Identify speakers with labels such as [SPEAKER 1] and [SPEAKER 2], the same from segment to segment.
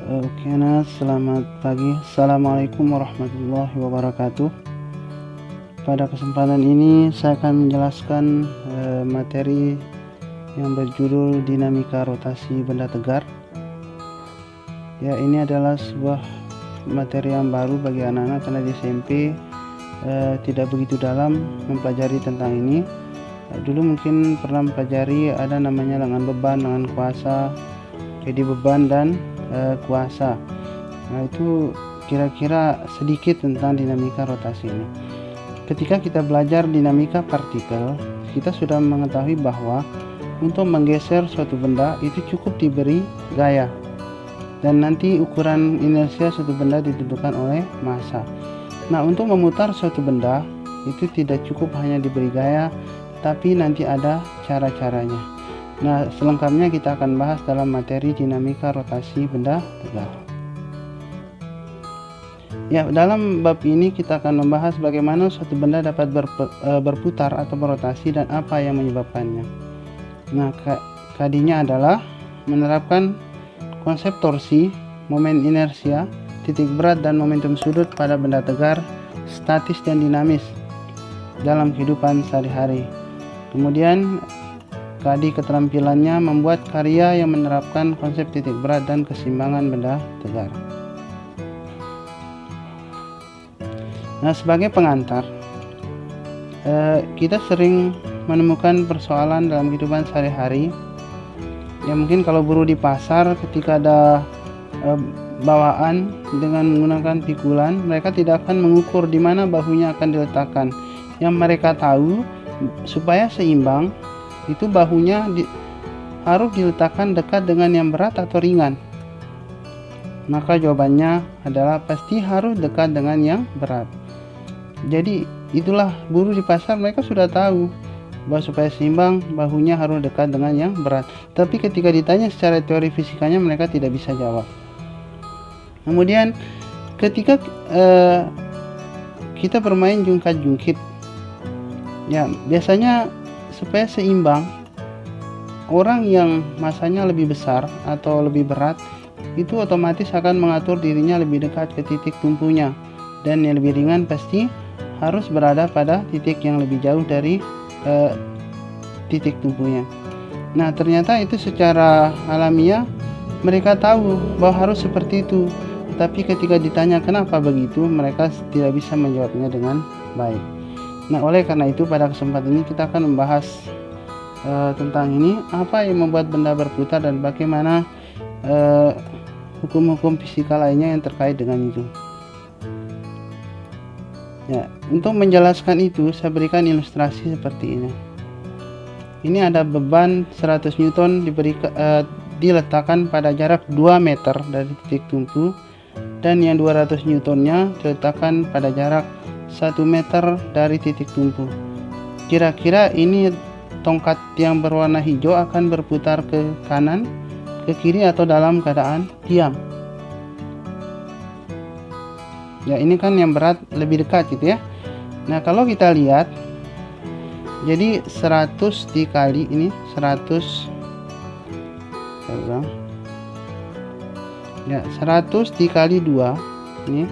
[SPEAKER 1] Oke, nah, selamat pagi. Assalamualaikum warahmatullahi wabarakatuh. Pada kesempatan ini saya akan menjelaskan materi yang berjudul dinamika rotasi benda tegar. Ya, ini adalah sebuah materi yang baru bagi anak-anak karena di SMP tidak begitu dalam mempelajari tentang ini. Dulu mungkin pernah mempelajari ada namanya lengan beban, lengan kuasa, jadi beban dan kuasa. Nah, itu kira-kira sedikit tentang dinamika rotasi ini. Ketika kita belajar dinamika partikel, kita sudah mengetahui bahwa untuk menggeser suatu benda itu cukup diberi gaya, dan nanti ukuran inersia suatu benda ditentukan oleh massa. Nah, untuk memutar suatu benda itu tidak cukup hanya diberi gaya, tapi nanti ada cara-caranya. Nah, selengkapnya kita akan bahas dalam materi dinamika rotasi benda tegar. Ya, dalam bab ini kita akan membahas bagaimana suatu benda dapat berputar atau berotasi dan apa yang menyebabkannya. Nah, KD-nya adalah menerapkan konsep torsi, momen inersia, titik berat dan momentum sudut pada benda tegar, statis dan dinamis dalam kehidupan sehari-hari. Kemudian KD keterampilannya membuat karya yang menerapkan konsep titik berat dan keseimbangan benda tegar. Nah, sebagai pengantar, kita sering menemukan persoalan dalam kehidupan sehari-hari. Ya, mungkin kalau buruh di pasar ketika ada bawaan dengan menggunakan pikulan, mereka tidak akan mengukur di mana bahunya akan diletakkan. Yang mereka tahu supaya seimbang itu bahunya harus diletakkan dekat dengan yang berat atau ringan. Maka jawabannya adalah pasti harus dekat dengan yang berat. Jadi itulah buruh di pasar, mereka sudah tahu bahwa supaya seimbang bahunya harus dekat dengan yang berat. Tapi ketika ditanya secara teori fisikanya mereka tidak bisa jawab. Kemudian ketika kita bermain jungkat-jungkit, ya biasanya supaya seimbang, orang yang masanya lebih besar atau lebih berat itu otomatis akan mengatur dirinya lebih dekat ke titik tumpunya, dan yang lebih ringan pasti harus berada pada titik yang lebih jauh dari titik tumpunya. Nah, ternyata itu secara alamiah mereka tahu bahwa harus seperti itu, tapi ketika ditanya kenapa begitu, mereka tidak bisa menjawabnya dengan baik. Nah, oleh karena itu pada kesempatan ini kita akan membahas tentang ini, apa yang membuat benda berputar dan bagaimana hukum-hukum fisika lainnya yang terkait dengan itu. Ya, untuk menjelaskan itu saya berikan ilustrasi seperti ini. Ini ada beban 100 Newton diletakkan pada jarak 2 meter dari titik tumpu, dan yang 200 Newtonnya diletakkan pada jarak 1 meter dari titik tumpu. Kira-kira ini tongkat yang berwarna hijau akan berputar ke kanan, ke kiri, atau dalam keadaan diam? Ya, ini kan yang berat lebih dekat gitu ya. Nah, kalau kita lihat, jadi 100 dikali ini 100 ya 100 dikali 2 ini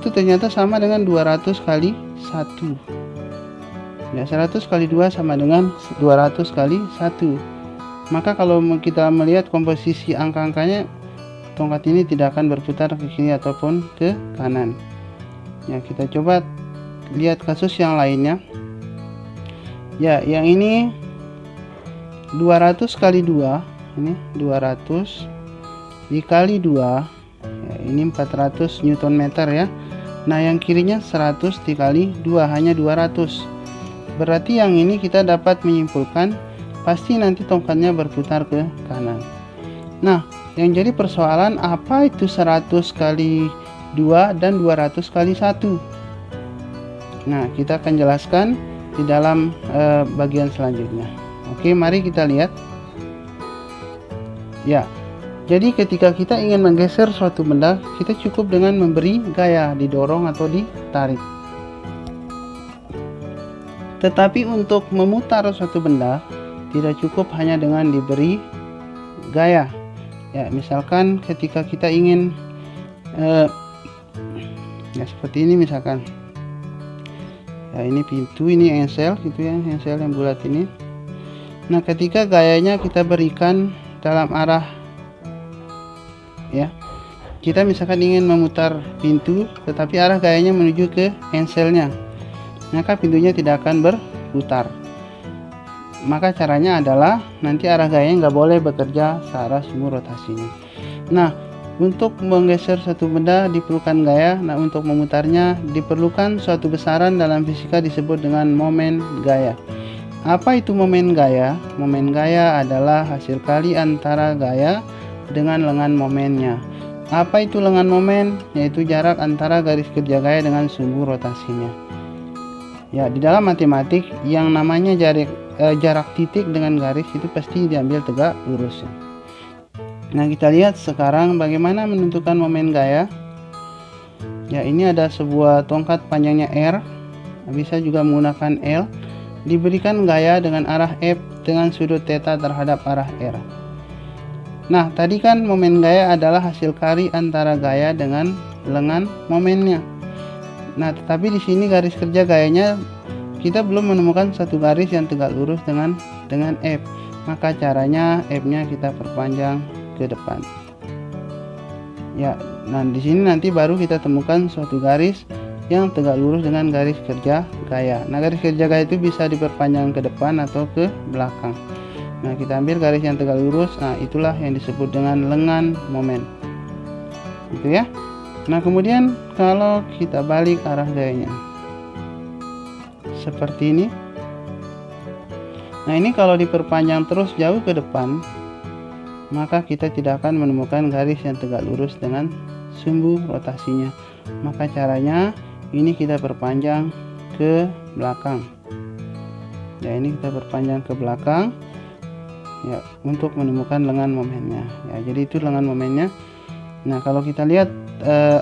[SPEAKER 1] itu ternyata sama dengan 200 kali 1. Ya, 100 kali 2 sama dengan 200 kali 1. Maka kalau kita melihat komposisi angka-angkanya, tongkat ini tidak akan berputar ke kiri ataupun ke kanan. Ya, kita coba lihat kasus yang lainnya. Ya, yang ini 200 kali 2, ini 200 dikali 2, ya, ini 400 Newton meter ya. Nah, yang kirinya 100 dikali 2, hanya 200. Berarti yang ini kita dapat menyimpulkan pasti nanti tongkatnya berputar ke kanan. Nah, yang jadi persoalan, apa itu 100 kali 2 dan 200 kali 1? Nah, kita akan jelaskan di dalam bagian selanjutnya. Oke, mari kita lihat. Ya, jadi ketika kita ingin menggeser suatu benda, kita cukup dengan memberi gaya, didorong atau ditarik. Tetapi untuk memutar suatu benda, tidak cukup hanya dengan diberi gaya. Ya, misalkan ketika kita ingin ya seperti ini misalkan. Ya, ini pintu, ini engsel gitu ya, engsel yang bulat ini. Nah, ketika gayanya kita berikan dalam arah, ya, kita misalkan ingin memutar pintu tetapi arah gayanya menuju ke engselnya, maka pintunya tidak akan berputar. Maka caranya adalah nanti arah gayanya nggak boleh bekerja searah sumbu rotasinya. Nah, untuk menggeser suatu benda diperlukan gaya. Nah, untuk memutarnya diperlukan suatu besaran, dalam fisika disebut dengan momen gaya. Apa itu momen gaya? Momen gaya adalah hasil kali antara gaya dengan lengan momennya. Apa itu lengan momen? Yaitu jarak antara garis kerja gaya dengan sumbu rotasinya. Ya, di dalam matematik yang namanya jarak titik dengan garis itu pasti diambil tegak lurus. Nah, kita lihat sekarang bagaimana menentukan momen gaya. Ya, ini ada sebuah tongkat panjangnya R, bisa juga menggunakan L, diberikan gaya dengan arah F dengan sudut theta terhadap arah R. Nah, tadi kan momen gaya adalah hasil kali antara gaya dengan lengan momennya. Nah, tetapi di sini garis kerja gayanya kita belum menemukan satu garis yang tegak lurus dengan F. Maka caranya F-nya kita perpanjang ke depan. Ya, nah di sini nanti baru kita temukan suatu garis yang tegak lurus dengan garis kerja gaya. Nah, garis kerja gaya itu bisa diperpanjang ke depan atau ke belakang. Nah, kita ambil garis yang tegak lurus. Nah, itulah yang disebut dengan lengan momen. Gitu ya. Nah, kemudian kalau kita balik arah gayanya seperti ini. Nah, ini kalau diperpanjang terus jauh ke depan, maka kita tidak akan menemukan garis yang tegak lurus dengan sumbu rotasinya. Maka caranya ini kita perpanjang ke belakang. Ya, ini kita perpanjang ke belakang. Ya, untuk menemukan lengan momennya. Ya, jadi itu lengan momennya. Nah, kalau kita lihat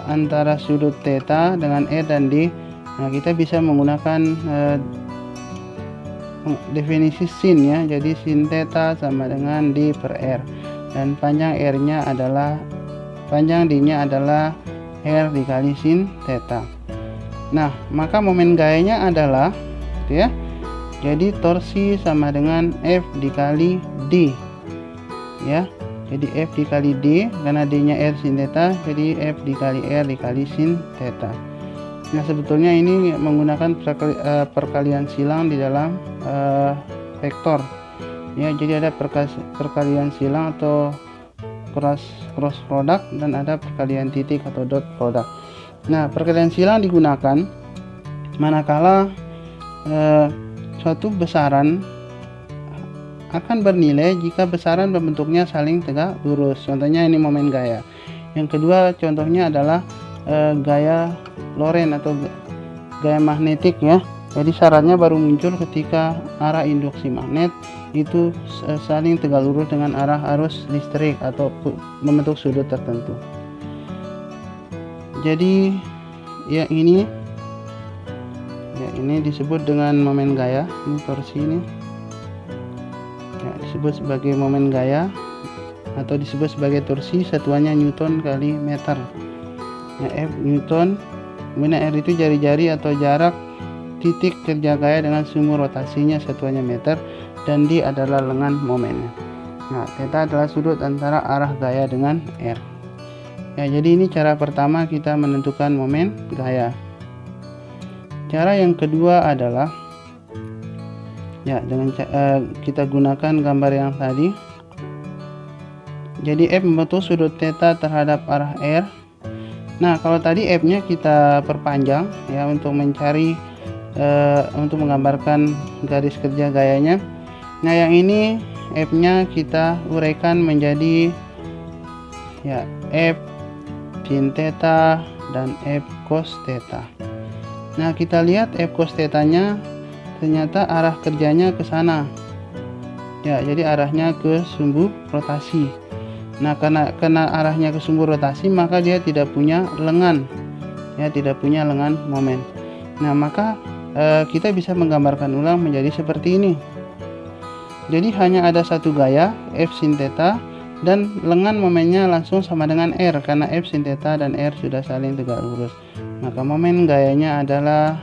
[SPEAKER 1] antara sudut theta dengan R dan D, nah kita bisa menggunakan definisi sin ya. Jadi sin theta sama dengan D per R, dan panjang R-nya adalah, panjang D-nya adalah R dikali sin theta. Nah, maka momen gayanya adalah gitu ya. Jadi torsi sama dengan F dikali D. Ya. Jadi F dikali D, karena D-nya R sin theta, jadi F dikali R dikali sin theta. Nah, sebetulnya ini menggunakan perkalian silang di dalam vektor. Ya, jadi ada perkalian silang atau cross product, dan ada perkalian titik atau dot product. Nah, perkalian silang digunakan manakala suatu besaran akan bernilai jika besaran berbentuknya saling tegak lurus. Contohnya ini momen gaya. Yang kedua contohnya adalah gaya Lorentz atau gaya magnetik ya. Jadi syaratnya baru muncul ketika arah induksi magnet itu saling tegak lurus dengan arah arus listrik atau membentuk sudut tertentu. Jadi ya ini disebut dengan momen gaya. Ini torsi ini ya, disebut sebagai momen gaya atau disebut sebagai torsi, satuannya Newton kali meter. Ya, F Newton, kemudian R itu jari-jari atau jarak titik kerja gaya dengan sumbu rotasinya, satuannya meter, dan D adalah lengan momennya. Nah, theta adalah sudut antara arah gaya dengan R. Ya, jadi ini cara pertama kita menentukan momen gaya. Cara yang kedua adalah ya dengan kita gunakan gambar yang tadi. Jadi F membentuk sudut theta terhadap arah R. Nah, kalau tadi F-nya kita perpanjang ya untuk mencari untuk menggambarkan garis kerja gayanya. Nah, yang ini F-nya kita uraikan menjadi ya F sin theta dan F cos theta. Nah, kita lihat F cos theta-nya ternyata arah kerjanya ke sana. Ya, jadi arahnya ke sumbu rotasi. Nah, karena arahnya ke sumbu rotasi, maka dia tidak punya lengan. Ya, tidak punya lengan momen. Nah, maka kita bisa menggambarkan ulang menjadi seperti ini. Jadi hanya ada satu gaya F sin theta dan lengan momennya langsung sama dengan R karena F sin theta dan R sudah saling tegak lurus. Maka momen gayanya adalah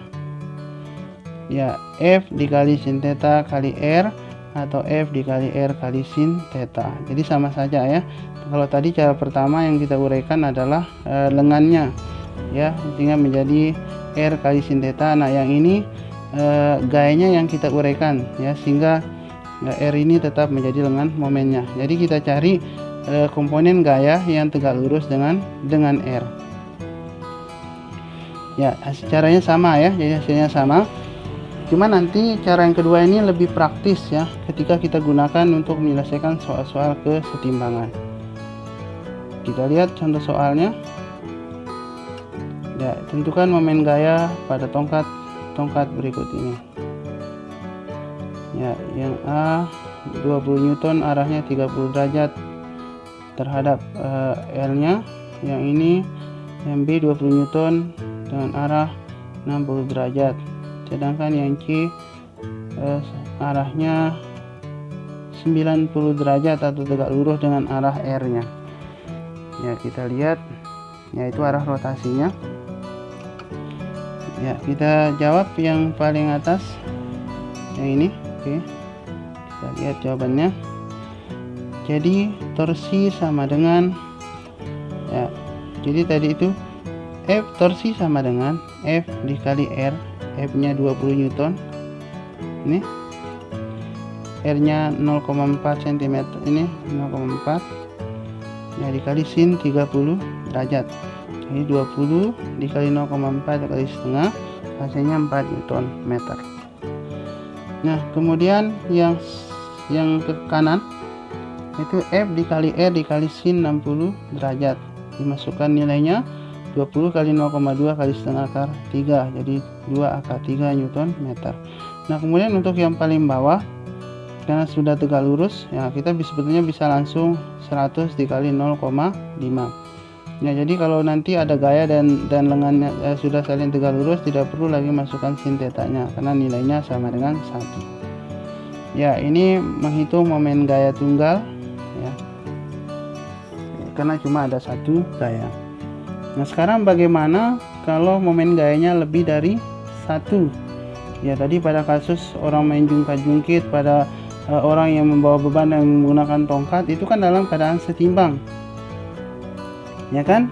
[SPEAKER 1] ya F dikali sin theta kali R atau F dikali R kali sin theta. Jadi sama saja ya. Kalau tadi cara pertama yang kita uraikan adalah lengannya ya, sehingga menjadi R kali sin theta. Nah, yang ini gayanya yang kita uraikan ya, sehingga R ini tetap menjadi lengan momennya. Jadi kita cari komponen gaya yang tegak lurus dengan R. Ya, caranya sama ya, jadi hasilnya sama. Cuma nanti cara yang kedua ini lebih praktis ya, ketika kita gunakan untuk menyelesaikan soal-soal kesetimbangan. Kita lihat contoh soalnya. Ya, tentukan momen gaya pada tongkat berikut ini. Ya, yang A 20 Newton arahnya 30 derajat terhadap L-nya. Yang ini yang B 20 Newton dengan arah 60 derajat. Sedangkan yang C arahnya 90 derajat atau tegak lurus dengan arah R-nya. Ya, kita lihat yaitu arah rotasinya. Ya, kita jawab yang paling atas yang ini. Oke, kita lihat jawabannya. Jadi torsi sama dengan ya, jadi tadi itu F torsi sama dengan F dikali R. F nya 20 Newton, ini R nya 0,4 cm, ini 0,4 ya, dikali sin 30 derajat. Jadi 20 dikali 0,4 kali setengah, hasilnya 4 Newton meter. Nah, kemudian yang ke kanan itu F dikali R dikali sin 60 derajat. Dimasukkan nilainya 20 kali 0,2 kali setengah akar 3, jadi 2 akar 3 Newton meter. Nah, kemudian untuk yang paling bawah, karena sudah tegak lurus ya, kita sebetulnya bisa langsung 100 dikali 0,5. Ya, jadi kalau nanti ada gaya dan lengannya sudah saling tegak lurus, tidak perlu lagi masukkan sin theta-nya karena nilainya sama dengan 1. Ya, ini menghitung momen gaya tunggal ya, karena cuma ada satu gaya. Nah, sekarang bagaimana kalau momen gayanya lebih dari satu? Ya, tadi pada kasus orang main jungkat-jungkit, pada orang yang membawa beban dan menggunakan tongkat, itu kan dalam keadaan setimbang. Ya kan?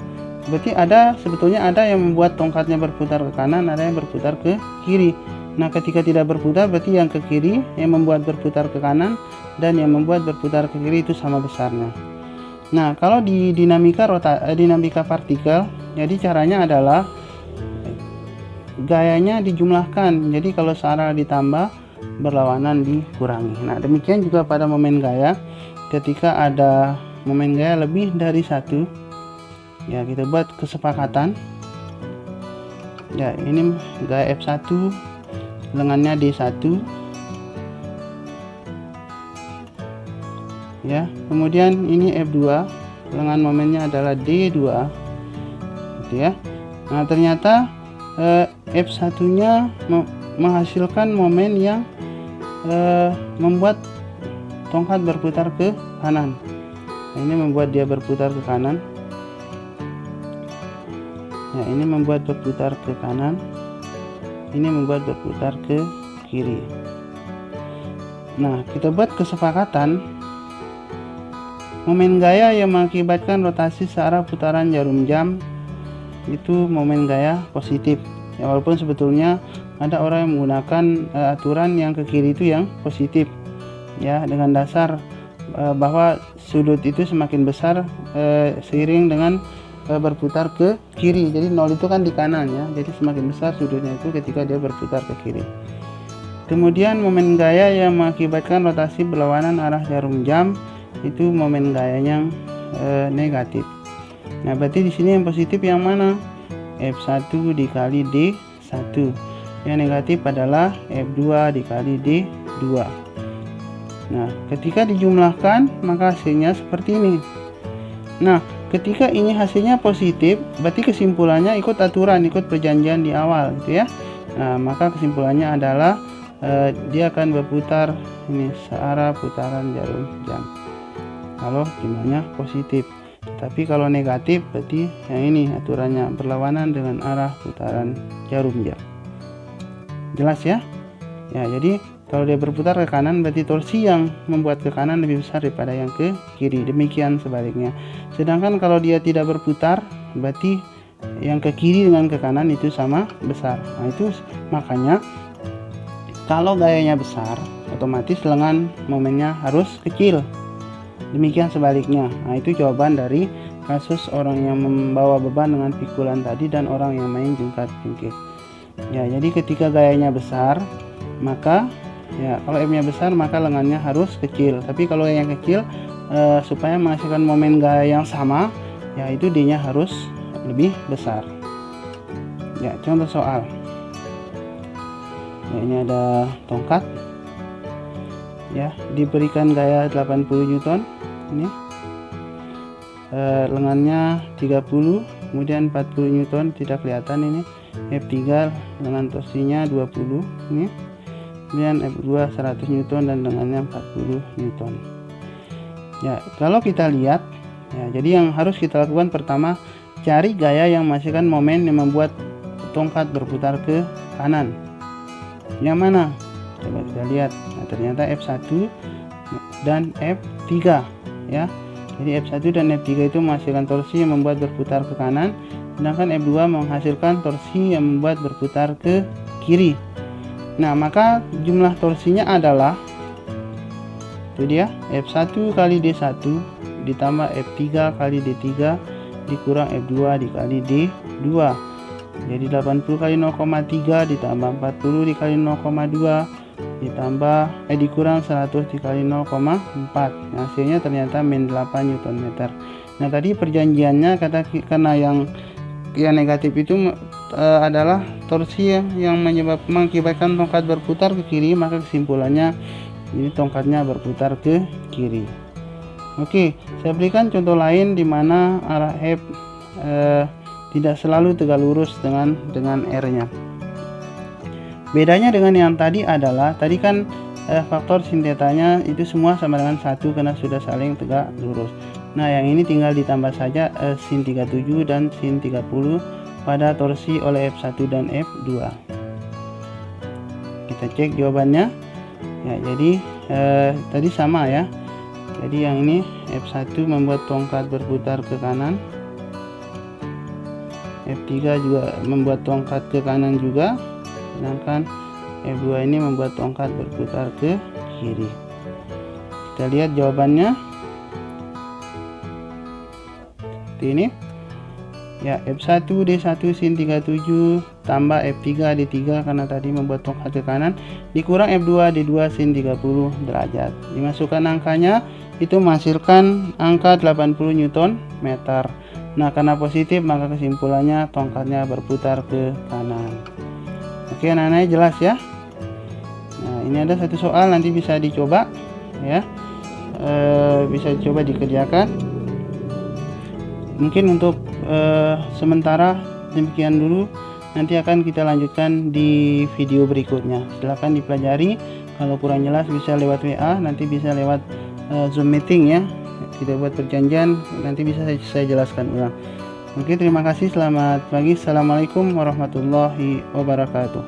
[SPEAKER 1] Berarti sebetulnya ada yang membuat tongkatnya berputar ke kanan, ada yang berputar ke kiri. Nah, ketika tidak berputar, berarti yang ke kiri yang membuat berputar ke kanan dan yang membuat berputar ke kiri itu sama besarnya. Nah, kalau di dinamika partikel, jadi caranya adalah gayanya dijumlahkan. Jadi kalau searah ditambah, berlawanan dikurangi. Nah, demikian juga pada momen gaya. Ketika ada momen gaya lebih dari satu, ya kita buat kesepakatan. Ya, ini gaya F1, lengannya D1. Ya, kemudian ini F2, lengan momennya adalah D2 gitu ya. Nah, ternyata F1 nya menghasilkan momen yang membuat tongkat berputar ke kanan. Nah, ini membuat dia berputar ke kanan. Ya, ini membuat berputar ke kanan, ini membuat berputar ke kiri. Nah, kita buat kesepakatan momen gaya yang mengakibatkan rotasi searah putaran jarum jam itu momen gaya positif. Ya, walaupun sebetulnya ada orang yang menggunakan aturan yang ke kiri itu yang positif. Ya, dengan dasar bahwa sudut itu semakin besar seiring dengan berputar ke kiri. Jadi 0 itu kan di kanan ya. Jadi semakin besar sudutnya itu ketika dia berputar ke kiri. Kemudian momen gaya yang mengakibatkan rotasi berlawanan arah jarum jam itu momen gaya yang negatif. Nah, berarti di sini yang positif yang mana? F1 dikali D1. Yang negatif adalah F2 dikali D2. Nah, ketika dijumlahkan maka hasilnya seperti ini. Nah, ketika ini hasilnya positif, berarti kesimpulannya ikut aturan, ikut perjanjian di awal gitu ya. Nah, maka kesimpulannya adalah dia akan berputar ini searah putaran jarum jam. kalau jumlahnya positif. Tapi kalau negatif berarti yang ini aturannya berlawanan dengan arah putaran jarum jam. Jelas ya? Ya, jadi kalau dia berputar ke kanan berarti torsi yang membuat ke kanan lebih besar daripada yang ke kiri. Demikian sebaliknya. Sedangkan kalau dia tidak berputar berarti yang ke kiri dengan ke kanan itu sama besar. Nah, itu makanya kalau gayanya besar, otomatis lengan momennya harus kecil. Demikian sebaliknya. Nah, itu jawaban dari kasus orang yang membawa beban dengan pikulan tadi dan orang yang main jungkat-jungkit. Ya, jadi ketika gayanya besar, maka ya kalau M-nya besar maka lengannya harus kecil. Tapi kalau yang kecil supaya menghasilkan momen gaya yang sama, ya itu D-nya harus lebih besar. Ya, contoh soal. Ya, ini ada tongkat. Ya, diberikan gaya 80 Newton. Ini lengannya 30, kemudian 40 Newton tidak kelihatan ini. F3 lengan torsinya 20 ini, kemudian F2 100 Newton dan lengannya 40 Newton. Ya, kalau kita lihat ya, jadi yang harus kita lakukan pertama cari gaya yang menghasilkan momen yang membuat tongkat berputar ke kanan. Yang mana? Coba kita lihat. Nah, ternyata F1 dan F3 ya. Jadi F1 dan F3 itu menghasilkan torsi yang membuat berputar ke kanan, sedangkan F2 menghasilkan torsi yang membuat berputar ke kiri. Nah, maka jumlah torsinya adalah itu dia F1 kali D1 ditambah F3 kali D3 dikurang F2 dikali D2. Jadi 80 kali 0,3 ditambah 40 dikali 0,2 ditambah dikurang 100 dikali 0,4. Hasilnya ternyata min 8 Nm. Nah, tadi perjanjiannya karena yang negatif itu adalah torsi yang mengakibatkan tongkat berputar ke kiri, maka kesimpulannya ini tongkatnya berputar ke kiri. Oke, saya berikan contoh lain di mana arah F tidak selalu tegak lurus dengan R-nya. Bedanya dengan yang tadi adalah tadi kan faktor sin tetanya itu semua sama dengan 1 karena sudah saling tegak lurus. Nah, yang ini tinggal ditambah saja sin 37 dan sin 30 pada torsi oleh F1 dan F2. Kita cek jawabannya. Ya, jadi tadi sama ya. Jadi yang ini F1 membuat tongkat berputar ke kanan. F3 juga membuat tongkat ke kanan juga. Sedangkan F2 ini membuat tongkat berputar ke kiri. Kita lihat jawabannya seperti ini ya. F1 D1 sin 37 tambah F3 D3 karena tadi membuat tongkat ke kanan dikurang F2 D2 sin 30 derajat. Dimasukkan angkanya itu menghasilkan angka 80 Newton meter. Nah, karena positif maka kesimpulannya tongkatnya berputar ke kanan. Oke, anak-anak jelas ya. Nah, ini ada satu soal nanti bisa dicoba ya, bisa dicoba dikerjakan. Mungkin untuk sementara demikian dulu, nanti akan kita lanjutkan di video berikutnya. Silahkan dipelajari, kalau kurang jelas bisa lewat WA, nanti bisa lewat Zoom meeting ya, kita buat perjanjian, nanti bisa saya jelaskan ulang. Oke, terima kasih. Selamat pagi. Assalamualaikum warahmatullahi wabarakatuh.